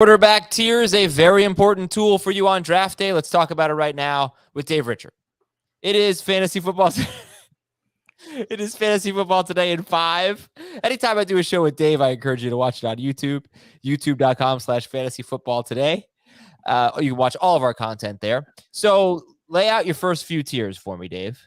Quarterback tier is a very important tool for you on draft day. Let's talk about it right now with Dave Richard. It is fantasy football. It is fantasy football today in 5. Anytime I do a show with Dave, I encourage you to watch it on YouTube, youtube.com/fantasyfootballtoday. You can watch all of our content there. So lay out your first few tiers for me, Dave.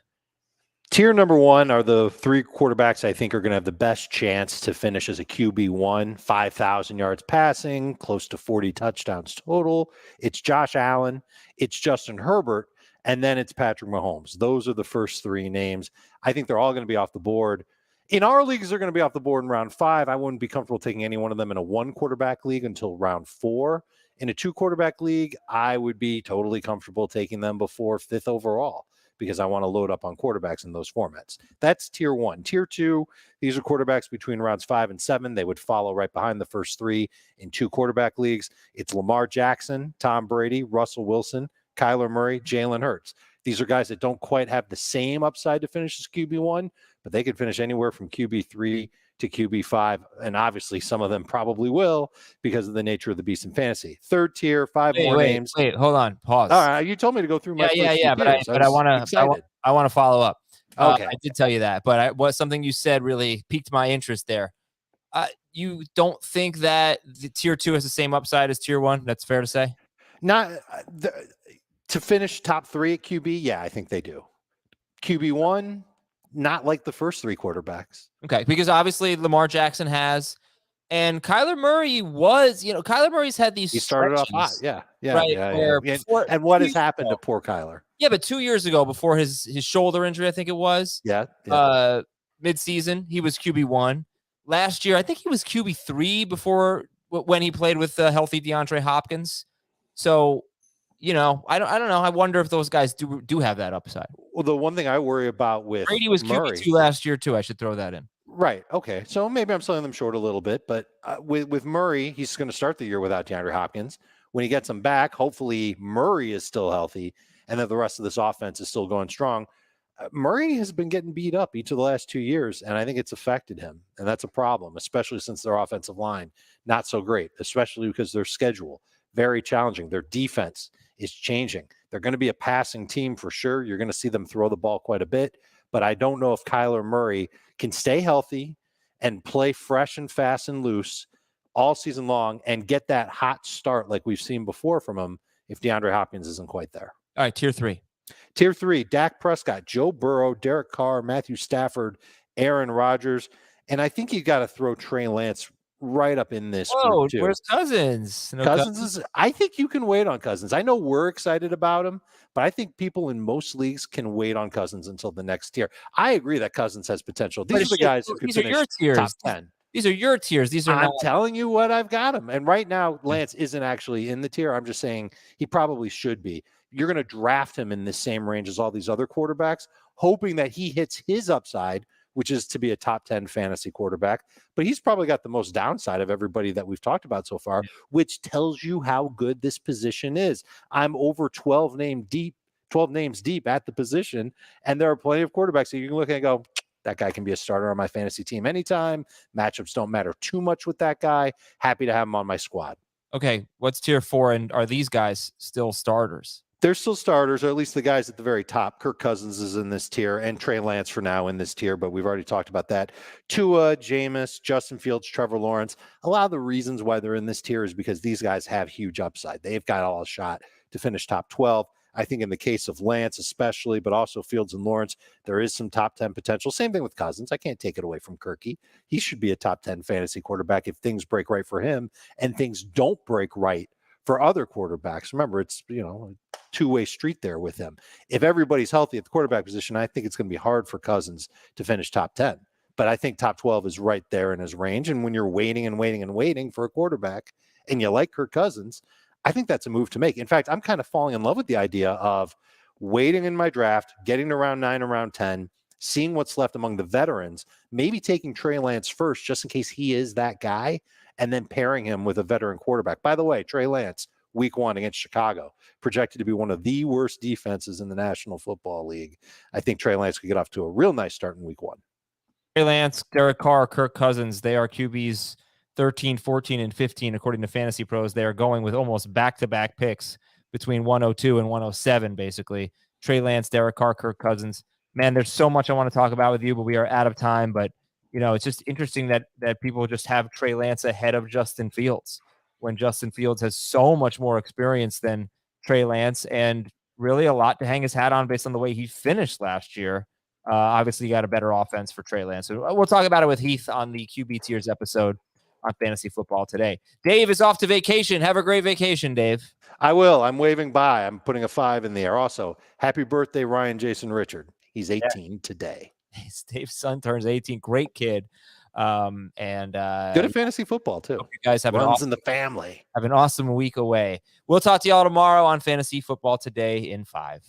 Tier number 1 are the 3 quarterbacks I think are going to have the best chance to finish as a QB1, 5,000 yards passing, close to 40 touchdowns total. It's Josh Allen, it's Justin Herbert, and then it's Patrick Mahomes. Those are the first 3 names. I think they're all going to be off the board. In our leagues, they're going to be off the board in round 5. I wouldn't be comfortable taking any one of them in a 1 quarterback league until round 4. In a 2 quarterback league, I would be totally comfortable taking them before 5th overall, because I want to load up on quarterbacks in those formats. That's tier 1. Tier 2, these are quarterbacks between rounds 5 and 7. They would follow right behind the first 3 in 2 quarterback leagues. It's Lamar Jackson, Tom Brady, Russell Wilson, Kyler Murray, Jalen Hurts. These are guys that don't quite have the same upside to finish as QB1, but they could finish anywhere from QB3 to QB5, and obviously some of them probably will because of the nature of the beast in fantasy. Third tier, 5 more names. Wait, hold on, pause. All right, you told me to go through my first few tiers. But I want to follow up. Okay, I did tell you that, but something you said really piqued my interest there. You don't think that the tier 2 has the same upside as tier 1? That's fair to say. Not to finish top 3 at QB. Yeah, I think they do. QB1. Not like the first 3 quarterbacks. Okay, because obviously Lamar Jackson has, and Kyler Murray was, Kyler Murray's had these. He started off hot, yeah. And what has happened to poor Kyler? Yeah, but 2 years ago, before his shoulder injury, I think it was. Yeah. Mid-season, he was QB1. Last year, I think he was QB3 before when he played with healthy DeAndre Hopkins. So, I don't know. I wonder if those guys do have that upside. Well, the one thing I worry about with Brady was Murray, QB2 last year too. I should throw that in. Right. Okay. So maybe I'm selling them short a little bit, but with Murray, he's going to start the year without DeAndre Hopkins. When he gets him back, hopefully Murray is still healthy, and that the rest of this offense is still going strong. Murray has been getting beat up each of the last 2 years, and I think it's affected him, and that's a problem, especially since their offensive line not so great, especially because their schedule very challenging. Their defense is changing. They're going to be a passing team for sure. You're going to see them throw the ball quite a bit, but I don't know if Kyler Murray can stay healthy and play fresh and fast and loose all season long and get that hot start like we've seen before from him if DeAndre Hopkins isn't quite there. All right, tier 3. Tier 3, Dak Prescott, Joe Burrow, Derek Carr, Matthew Stafford, Aaron Rodgers, and I think you got to throw Trey Lance right up in this group too. Where's Cousins? Cousins is. I think you can wait on Cousins. I know we're excited about him, but I think people in most leagues can wait on Cousins until the next tier. I agree that Cousins has potential. These are the guys who could finish top 10. These are your tiers. I'm telling you what I've got him. And right now, Lance isn't actually in the tier. I'm just saying he probably should be. You're going to draft him in the same range as all these other quarterbacks, hoping that he hits his upside, which is to be a top 10 fantasy quarterback. But he's probably got the most downside of everybody that we've talked about so far, which tells you how good this position is. I'm over 12 names deep at the position, and there are plenty of quarterbacks that you can look at and go, that guy can be a starter on my fantasy team anytime. Matchups don't matter too much with that guy. Happy to have him on my squad. Okay, what's tier 4, and are these guys still starters? They're still starters, or at least the guys at the very top. Kirk Cousins is in this tier, and Trey Lance for now in this tier, but we've already talked about that. Tua, Jameis, Justin Fields, Trevor Lawrence. A lot of the reasons why they're in this tier is because these guys have huge upside. They've got all a shot to finish top 12. I think in the case of Lance especially, but also Fields and Lawrence, there is some top 10 potential. Same thing with Cousins. I can't take it away from Kirky. He should be a top 10 fantasy quarterback if things break right for him and things don't break right for other quarterbacks. Remember, it's, a two-way street there with him. If everybody's healthy at the quarterback position, I think it's going to be hard for Cousins to finish top 10. But I think top 12 is right there in his range. And when you're waiting and waiting and waiting for a quarterback and you like Kirk Cousins, I think that's a move to make. In fact, I'm kind of falling in love with the idea of waiting in my draft, getting to round 9 and round 10, seeing what's left among the veterans, maybe taking Trey Lance first just in case he is that guy, and then pairing him with a veteran quarterback. By the way, Trey Lance, week 1 against Chicago, projected to be one of the worst defenses in the National Football League. I think Trey Lance could get off to a real nice start in week 1. Trey Lance, Derek Carr, Kirk Cousins, they are QBs 13, 14, and 15, according to Fantasy Pros. They are going with almost back-to-back picks between 102 and 107, basically. Trey Lance, Derek Carr, Kirk Cousins. Man, there's so much I want to talk about with you, but we are out of time. But, it's just interesting that people just have Trey Lance ahead of Justin Fields when Justin Fields has so much more experience than Trey Lance and really a lot to hang his hat on based on the way he finished last year. Obviously, you got a better offense for Trey Lance. So we'll talk about it with Heath on the QB Tiers episode on Fantasy Football Today. Dave is off to vacation. Have a great vacation, Dave. I will. I'm waving bye. I'm putting a 5 in the air. Also, happy birthday, Ryan Jason Richard. He's 18 today. Dave's son turns 18. Great kid. And good at fantasy football, too. Hope you guys have Runs in the family. Have an awesome week away. We'll talk to y'all tomorrow on Fantasy Football Today in 5.